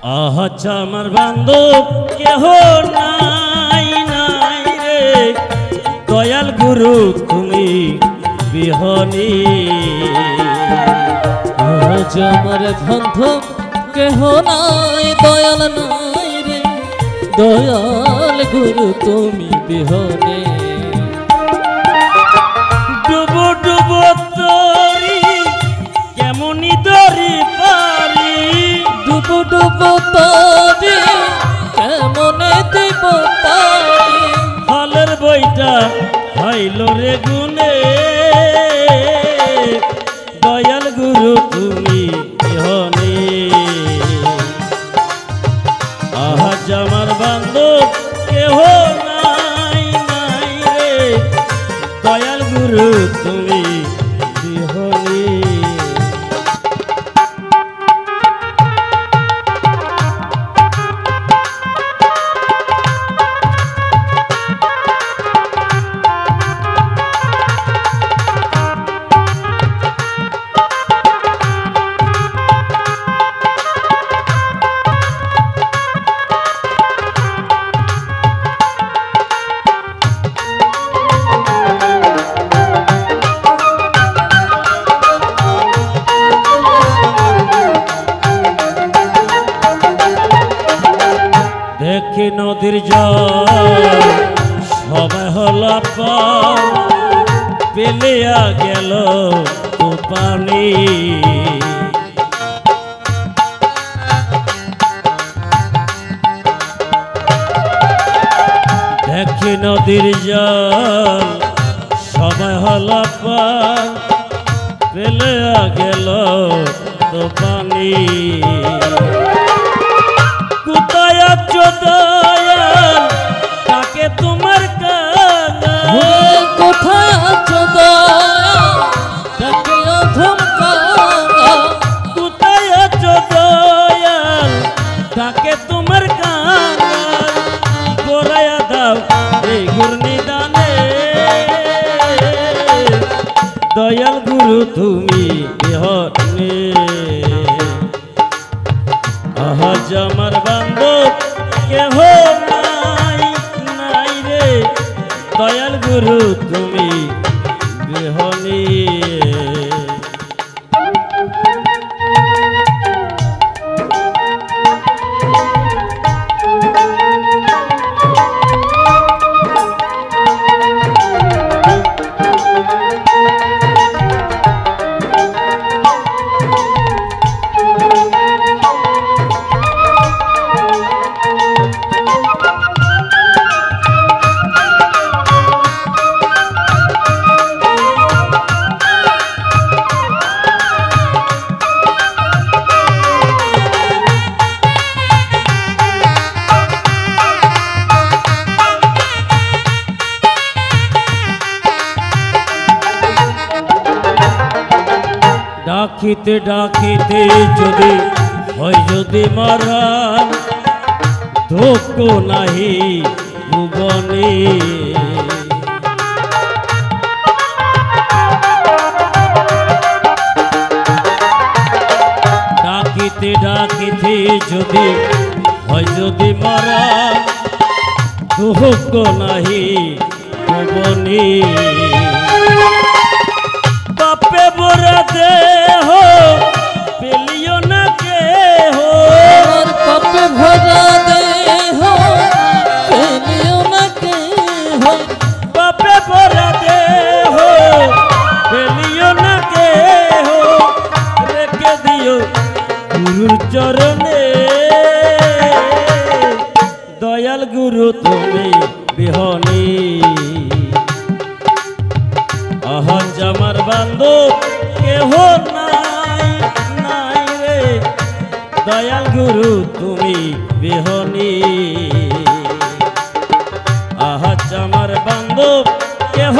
আচ্ছা আমার বান্ধব কেহ নাই নাই রে, দয়াল গুরু তুমি বিহনী। আজ আমার বান্ধব কেহ নাই, দয়াল নাই রে, দয়াল গুরু তুমি বিহনে। ডুবো ডুবো তরি কেমনি দরি পারি, ডুবো ডুবো তরি কেমনে দেব পারি। ফলের বইটা হাইল রে গুনে, দয়াল গুরু তুমি বিহনে। আজ আমার বান্ধব কেহ নাই নাই রে, দয়াল গুরু তুমি বিহনে। দেখি নদীর জল সবাই হলা পার, পেলিয়া গেল তো পানি। দেখি নদীর জল সবাই হলা পার, পেলিয়া গেল তো পানি। কোথায় আছো দয়াল তাকে তোমার কাঙা, কোথায় আছো দয়াল তাকে অধম কাঙা। কোথায় আছো দয়াল তাকে তোমার কাঙা। গোড়ায়া দাও এই ঘূর্ণিদানে, দয়াল গুরু তুমি বিহনে। আজ আমার বান্ধব কেহ নাই নাই রে, দয়াল গুরু তুমি বিহনে। ডাকিতে ডাকিতে যদি হয় যদি মারান, দুঃখ নাহি ভুবনে। ডাকিতে ডাকিতে যদি হয় যদি মারান, দুঃখ নাহি ভুবনে। বাপে বরা দেহ পেলিও না কেহ, পাপে ভরা দেহ পেলিও না কেহ। বাপে বরা দেহ পেলিও না কেহ। রেখে দিও গুরুর চরণে, দয়াল গুরু তুমি বিহনে। আজ আমার বান্ধব কেহ নাই নাই রে, দয়াল গুরু তুমি বিহনে। আজ আমার বান্ধব কেহ